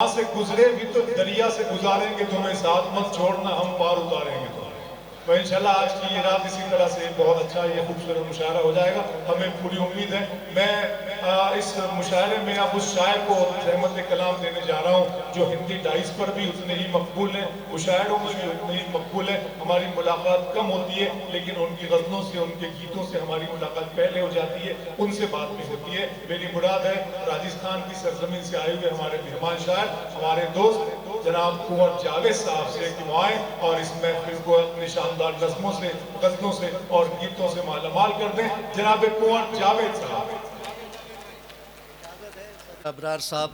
यहाँ से गुजरे भी तो दरिया से गुजारेंगे तुम्हें, साथ मत छोड़ना हम पार उतारेंगे तुम्हें। तो इंशाल्लाह आज की ये रात इसी तरह से बहुत अच्छा ये खूबसूरत मुशायरा हो जाएगा, हमें पूरी उम्मीद है। मैं इस मुशायरे में अब उस शायर को रहमत कलाम देने जा रहा हूँ जो हिंदी डाइस पर भी उतने ही मकबूल हैं, मुशायरों में भी उतने ही मकबूल है। हमारी मुलाकात कम होती है लेकिन उनकी गज़लों से, उनके गीतों से हमारी मुलाकात पहले हो जाती है, उनसे बात भी होती है। मेरी मुराद है राजस्थान की सरजमीन से आए हुए हमारे मेहमान शायर, हमारे दोस्त जनाब कुंवर जावेद साहब से कि वो आए और इस महफिल को अपने शानदार नज़्मों से, गज़लों से और गीतों से मालामाल कर दें। जनाब कुंवर जावेद साहब। अबरार साहब,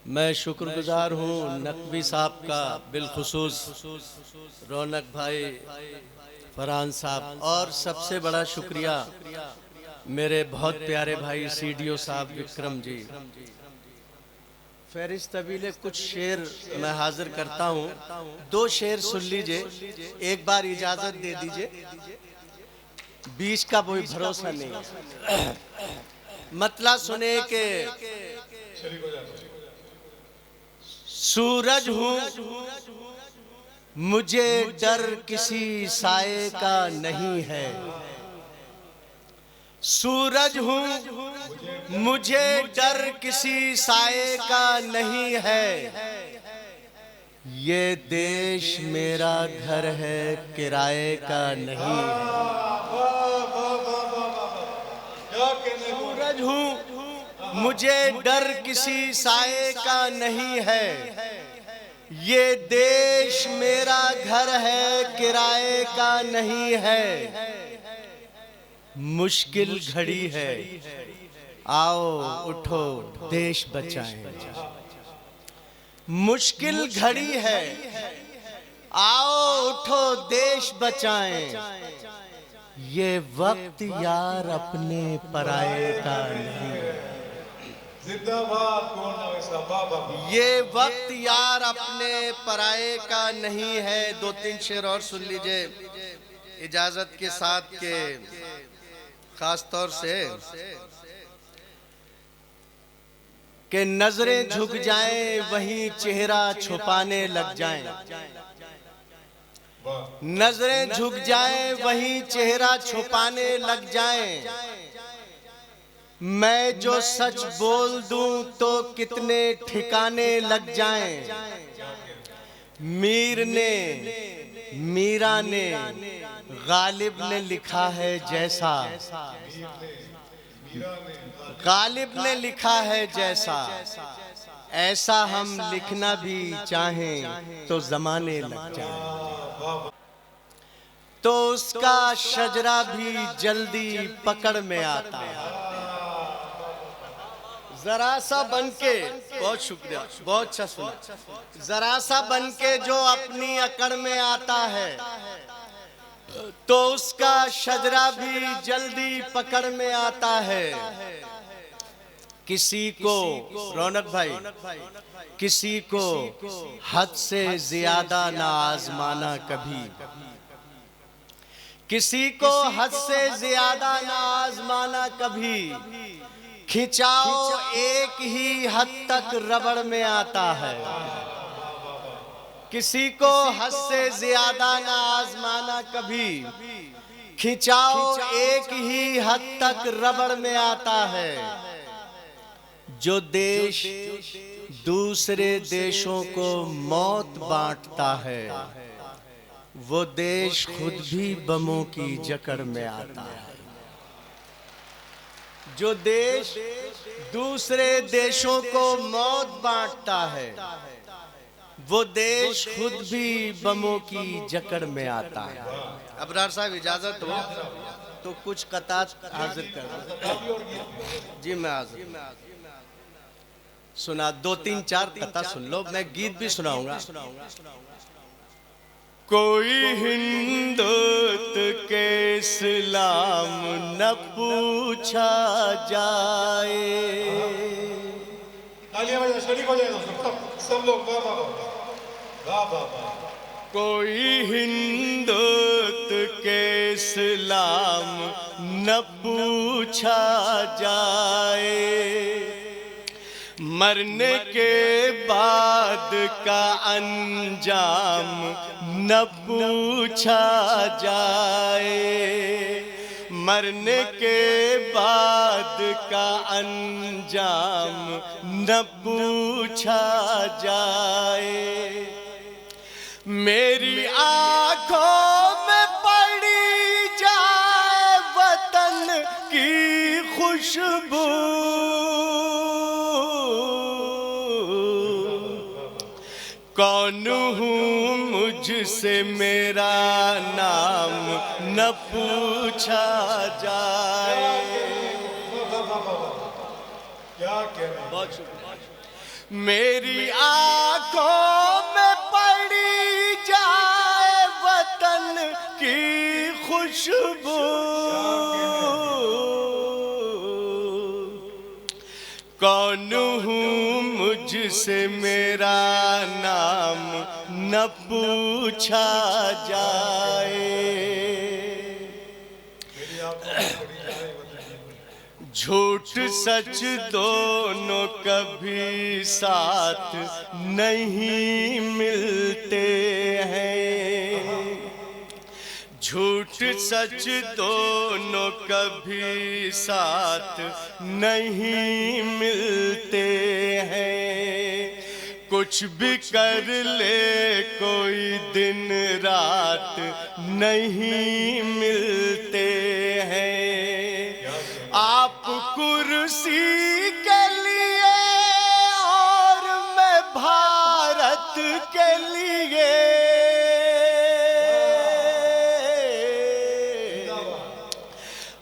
मैं शुक्रगुजार हूँ नकवी साहब का, बिलखुसूस रौनक भाई, फरहान साहब, और सबसे बड़ा शुक्रिया मेरे बहुत प्यारे भाई सीडीओ साहब विक्रम जी। फहरिस्त अबीले कुछ शेर मैं हाजिर करता हूँ, 2 शेर सुन लीजिए, एक बार इजाजत दे दीजिए, बीच का कोई भरोसा नहीं। मतलब सुने के सूरज हूँ मुझे डर किसी साए का नहीं है, सूरज हूँ मुझे डर किसी साए का नहीं है, ये देश मेरा घर है किराए का नहीं है। सूरज हूँ मुझे डर किसी साए का नहीं है, ये देश मेरा घर है किराए का नहीं है। मुश्किल घड़ी है आओ उठो देश बचाएं, मुश्किल घड़ी है आओ उठो देश बचाएं, ये वक्त यार अपने पराये का नहीं है, ये वक्त यार अपने पराये का नहीं है। 2-3 शेर और सुन लीजिए इजाजत के साथ के, खास तौर से कि नजरें झुक जाएं वहीं चेहरा छुपाने लग जाएं, नजरें झुक जाएं वहीं चेहरा छुपाने लग जाएं, मैं जो सच बोल दूं तो कितने ठिकाने लग जाएं, मीर ने मीरा ने गालिब ने लिखा है जैसा, गालिब ने लिखा है जैसा, ऐसा हम लिखना भी चाहें तो जमाने लग जाए, तो उसका शजरा भी जल्दी पकड़ में आता है। जरा सा बनके, बहुत शुक्रिया, बहुत अच्छा सुना, जरा सा बनके जो अपनी अकड़ में आता है तो उसका शजरा भी जल्दी पकड़ में आता है। किसी को, रौनक भाई, किसी को हद से ज्यादा ना आजमाना कभी, किसी को हद से ज्यादा ना आजमाना कभी, खिंचाओ एक ही हद तक रबड़ में आता है, किसी को हद से ज्यादा ना आजमाना कभी, खिंचाओ एक ही हद तक रबड़ में आता है। जो देश दूसरे देशों को मौत बांटता है वो देश खुद भी बमों की जकड़ में आता है। जो देश दूसरे देशों को मौत बांटता है वो देश खुद भी बमों की जकड़ में आता है। अबरार साहब इजाजत हो तो कुछ कतात हाजिर कर जी, मैं हाजिर सुना, 2-3-4 कता सुन लो, मैं गीत भी सुनाऊंगा। कोई हिंदुत के इस्लाम न पूछा जाए, सब लोग वाह वाह वाह वाह। कोई हिंदुत के इस्लाम न पूछा जाए, मरने के बाद का अंजाम न पूछा जाए, मरने के बाद का अंजाम न पूछा जाए। मेरी आंखों में पड़ी जाए वतन की खुशबू, कौन हूँ मुझसे मेरा नाम न पूछा जाए। क्या कहना। बहुत शुक्रिया। मेरी आंखों में पड़ी जाए वतन की खुशबू, कौन हूँ मुझसे मेरा नाम न पूछा जाए। झूठ सच दोनों कभी साथ नहीं मिलते हैं, झूठ सच दोनों कभी साथ नहीं मिलते हैं। कुछ भी कर ले कोई दिन रात नहीं मिलते हैं। आप कुर्सी के लिए और मैं भारत के लिए,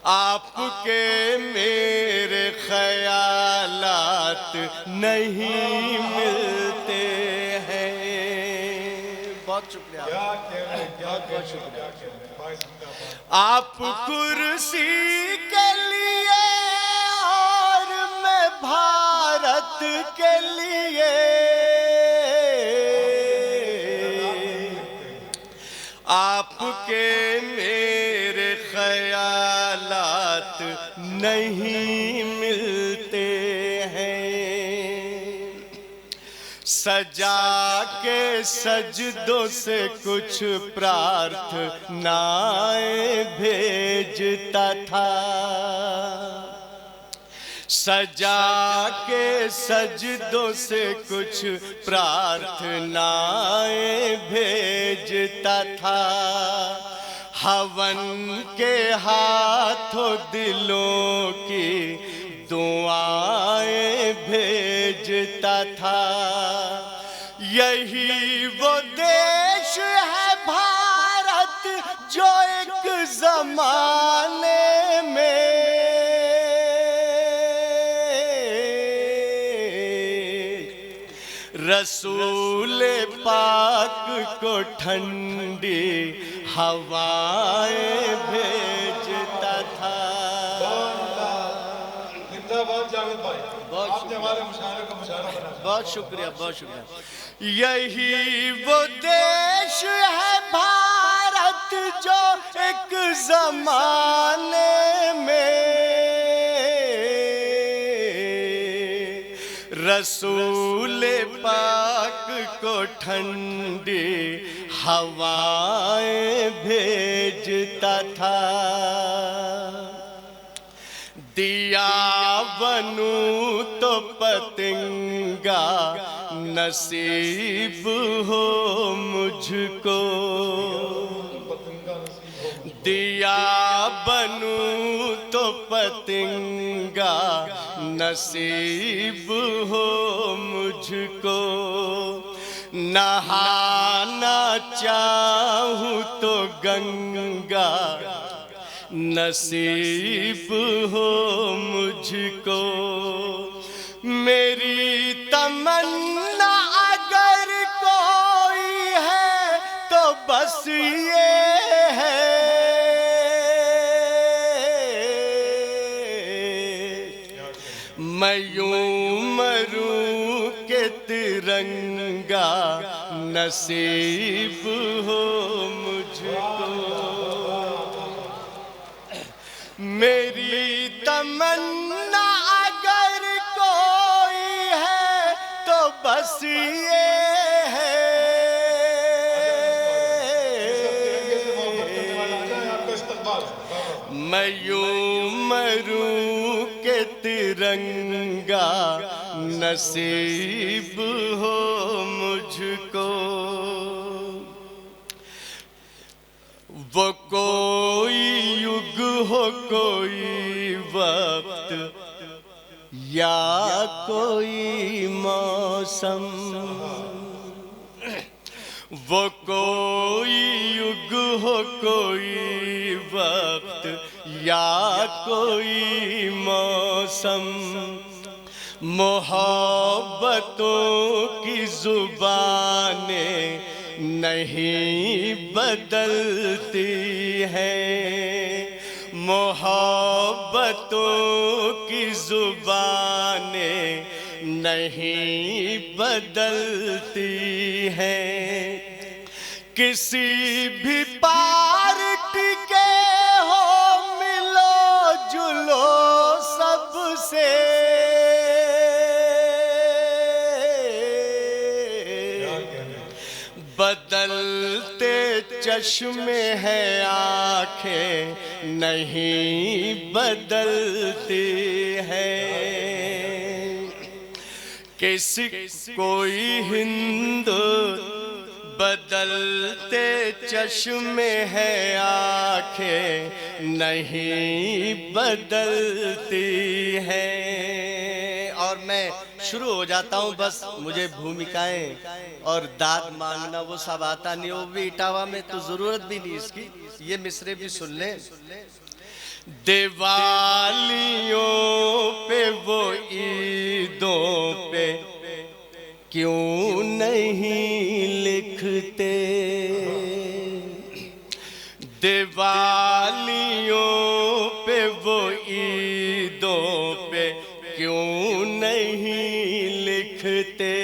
आपके मेरे ख्यालात नहीं मिलते हैं। बहुत शुक्रिया। बहुत शुक्रिया। आप कुर्सी के लिए और मैं भारत के लिए, आपके मेरे ख्यालात नहीं मिलते हैं। सजा के सजदों से कुछ प्रार्थनाएं भेजता था, सजा के सजदों से कुछ प्रार्थनाएं भेजता था। हवन के हाथों दिलों की दुआएं भेजता था। यही वो देश है भारत जो एक जमाने में रसूल पाक को ठंडी हवाएं भेजता था। जिंदाबाद जावेद भाई, आपने हमारे मुशायरे का मुशायरा बना। बहुत शुक्रिया, बहुत शुक्रिया। यही वो देश है भारत जो एक जमाने में रसूल पाक को ठंडी हवाएं भेजता था। दिया बनूं तो पतंगा नसीब हो मुझको, दिया बनूं तो पतंगा नसीब हो मुझको। नहाना चाहूं तो गंगा नसीब हो मुझको। मेरी तमन्ना अगर कोई है तो बस ये है, मैं यूं मरूं के तिरंगा नसीब हो मुझको। मेरी तमन्ना अगर कोई है बस ये है। मैं यूं मरूं के तिरंगा नसीब हो मुझको। वो कोई युग हो कोई वक्त या कोई मौसम, वो कोई युग हो कोई वक्त या कोई मौसम, मोहब्बतों की जुबानें नहीं बदलती हैं, मोहब्बतों की जुबानें नहीं बदलती हैं। किसी भी पार्टी के हो मिलो जुलो सबसे, बदलते चश्मे हैं आंखें नहीं बदलती हैं। किसी कोई हिंदू बदलते चश्मे हैं आंखें नहीं बदलती हैं। और मैं शुरू हो जाता हूँ, बस मुझे भूमिकाएं और दाद मांगना वो सब आता नहीं, वो भी इटावा में तो जरूरत भी नहीं इसकी। ये मिसरे भी सुन लें। दिवालियों पे वो ईदों पे क्यों नहीं लिखते, दिवालियों पे वो ईदों पे क्यों नहीं लिखते,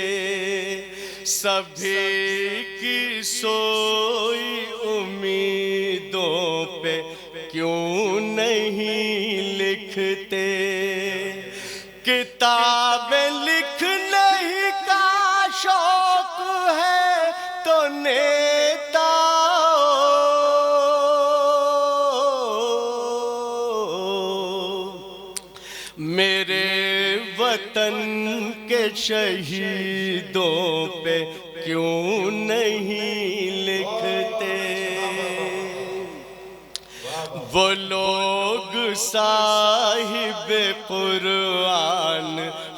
सभी की सोई उम्मीदों पे क्यों नहीं लिखते, किताबें लिखने का शौक है तो नेता मेरे वतन के शहीदों पे क्यों नहीं लिखते। वो लोग साहिबे कुरान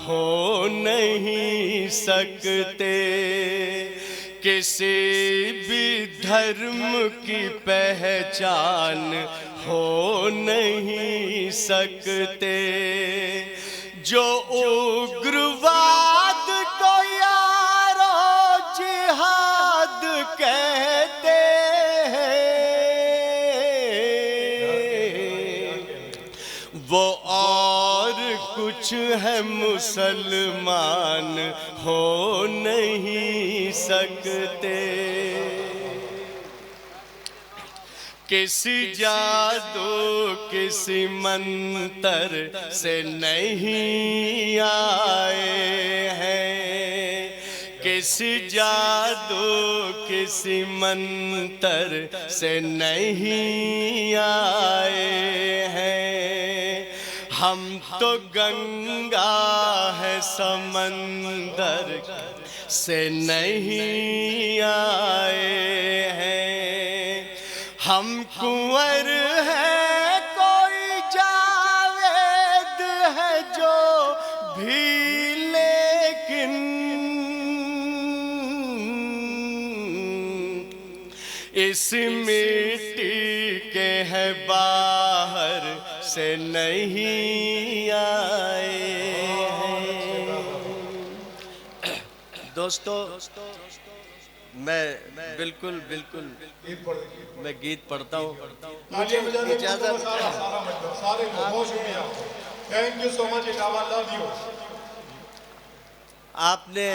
हो नहीं सकते, किसी भी धर्म की पहचान हो नहीं सकते, जो उग्रवाद को यारो जिहाद कहते वो और कुछ है मुसलमान हो नहीं सकते। किसी जादू किसी मंतर से नहीं आए हैं, किसी जादू किसी मंतर से नहीं आए हैं। हम तो गंगा है समंदर से नहीं आए हैं, हम कुंवर हैं कोई जावेद है जो भी, लेकिन इस मिट्टी के हैं बाहर से नहीं आए हैं। दोस्तों मैं बिल्कुल मैं गीत पढ़ता हूँ, मुझे इजाजत। Thank you so much Etawah, love you. आपने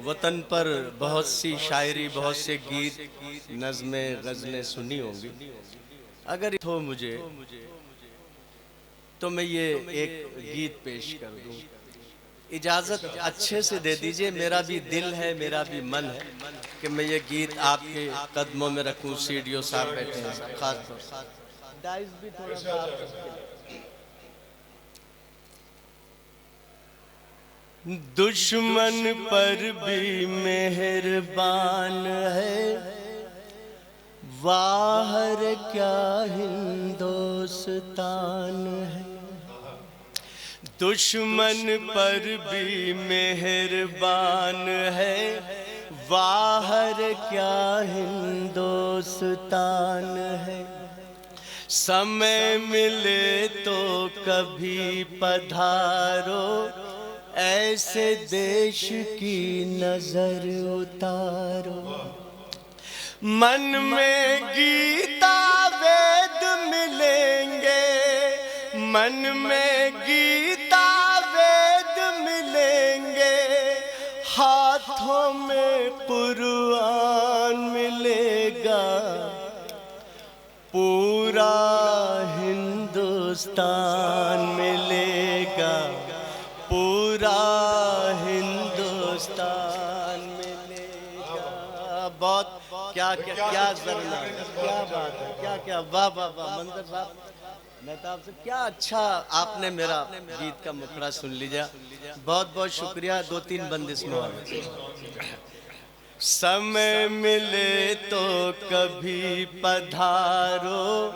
वतन पर बहुत सी शायरी, बहुत से गीत, नज़में, गज़लें सुनी होंगी। अगर हो मुझे तो मैं ये एक गीत पेश कर दूं। इजाजत अच्छे से दे दीजिए, मेरा भी दिल है, मेरा भी मन है कि मैं ये गीत आपके कदमों में रखूं। सीडीओ साहब बैठे हैं, खास तौर से डाइस भी थोड़ा सा दुश्मन पर भी मेहरबान है, वाहर क्या हिंदुस्तान है। दुश्मन पर भी मेहरबान है, वाहर क्या हिंदुस्तान है। समय मिले तो कभी पधारो, ऐसे देश की नजर उतारो। मन में गीता वेद मिलेंगे, मन में गीता वेद मिलेंगे, हाथों में कुरान मिलेगा। पूरा हिंदुस्तान मिलेगा, पूरा हिंदुस्तान मिलेगा। बहुत क्या क्या क्या जरना, क्या बात है, क्या क्या, वाह वाह वाह। मंजर साहब, मेहताब से क्या अच्छा आपने मेरा गीत का मुखड़ा सुन लीजिए, बहुत बहुत शुक्रिया। 2-3 बंदिश में समय मिले तो कभी पधारो,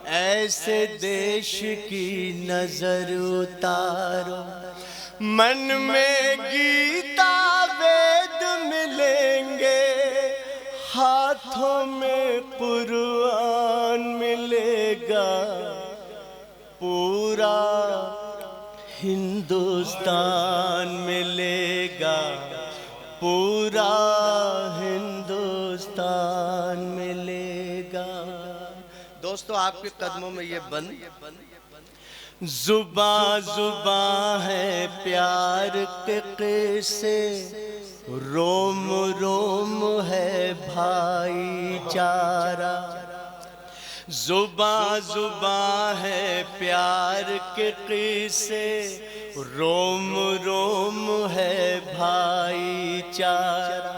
ऐसे देश की नजर उतारो। मन में गीता वेद मिलेंगे, हाथों में कुरान मिलेगा। पूरा हिंदुस्तान मिलेगा, पूरा हिंदुस्तान मिलेगा। दोस्तों, आपके कदमों में ये बंद जुबां जुबां है प्यार के किस्से, रोम रोम है भाईचारा। जुबां जुबां है प्यार के किस्से, रोम रोम है भाईचारा।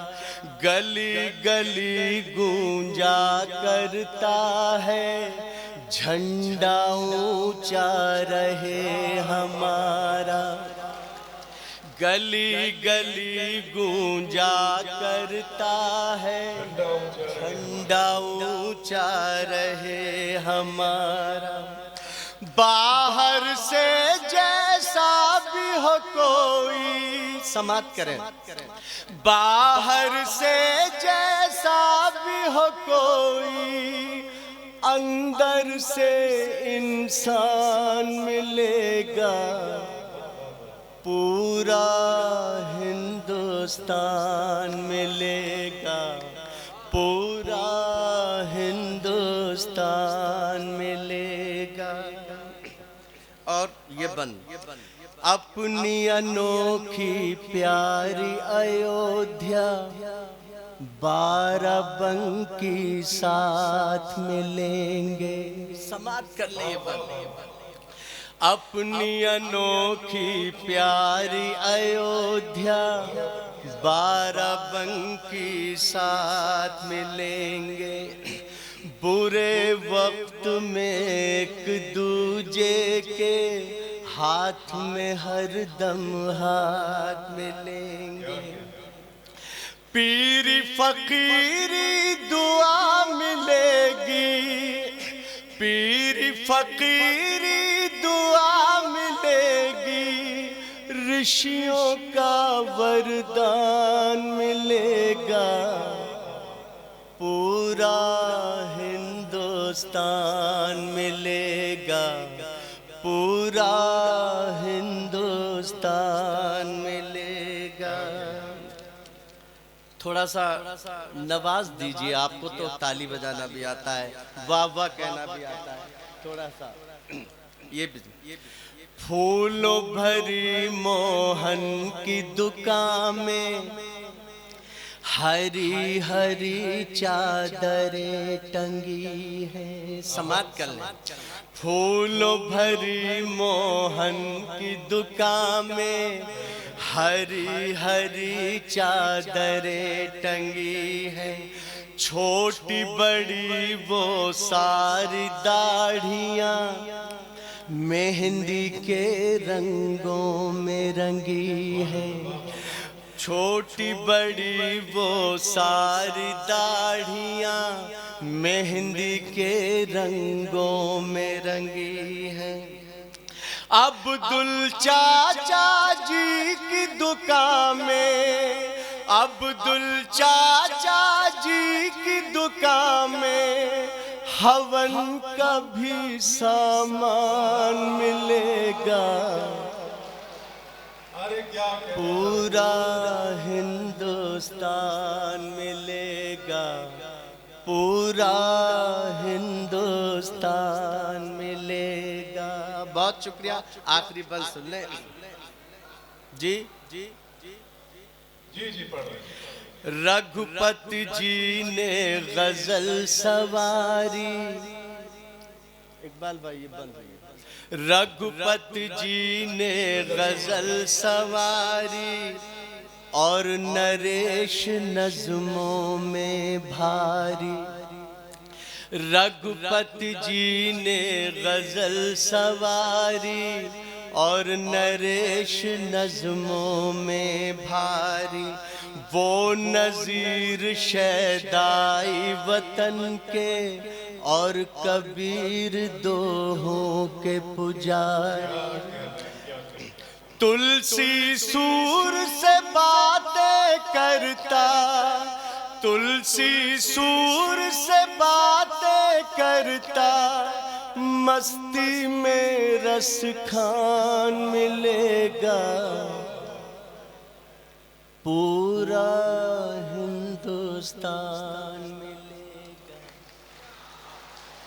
गली गली गूंजा करता है, झंडा ऊंचा रहे हमारा। गली गली गूंजा करता है, झंडा ऊंचा रहे हमारा। बाहर से जैसा भी हो कोई, समाप्त करें। बाहर से जैसा भी हो कोई, अंदर से इंसान मिलेगा। पूरा हिंदुस्तान मिलेगा, पूरा हिंदुस्तान मिलेगा। और ये बन अपनी अनोखी प्यारी अयोध्या, बाराबंकी साथ मिलेंगे। समाप्त कर ले ये बन। अपनी अनोखी प्यारी अयोध्या, बाराबंकी साथ मिलेंगे। बुरे वक्त में एक दूजे के हाथ में हरदम हाथ मिलेंगे। पीरी फकीरी दुआ मिलेगी, पीरी फकीरी दुआ मिलेगी। ऋषियों का वरदान मिलेगा। पूरा हिंदुस्तान मिलेगा, पूरा हिंदुस्तान मिलेगा। थोड़ा सा नवाज दीजिए, आपको तो ताली बजाना भी आता है, वाह वाह कहना भी आता है। थोड़ा सा ये भी। फूलों भरी मोहन की दुकान में, हरी हरी चादरें टंगी है। समाप्त कर लें। फूलों भरी मोहन की दुकान में, हरी हरी चादरें टंगी है, छोटी बड़ी वो सारी दाढ़ियाँ मेहंदी के रंगों में रंगी है। छोटी बड़ी वो सारी दाढ़ियाँ मेहंदी के रंगों में रंगी है। अब्दुल चाचा जी की दुकान में, अब्दुल चाचा जी की दुकान में हवन का भी सामान मिलेगा। अरे क्या पूरा हिंदुस्तान मिलेगा, पूरा हिंदुस्तान मिलेगा। बहुत शुक्रिया। आखिरी बंद सुन ले जी। जी जी जी पढ़ रहे। रघुपति जी ने गजल सवारी, इकबाल भाई ये बंद है। रघुपति जी ने गजल सवारी और नरेश नज़्मों में भारी। रघुपति जी ने गजल सवारी और नरेश नज़्मों में भारी। वो नज़ीर शैदाई वतन के और कबीर दोहों के पुजारी। तुलसी सूर से बातें करता, तुलसी सूर से बातें करता, मस्ती में रस खान मिलेगा। पूरा हिंदुस्तान में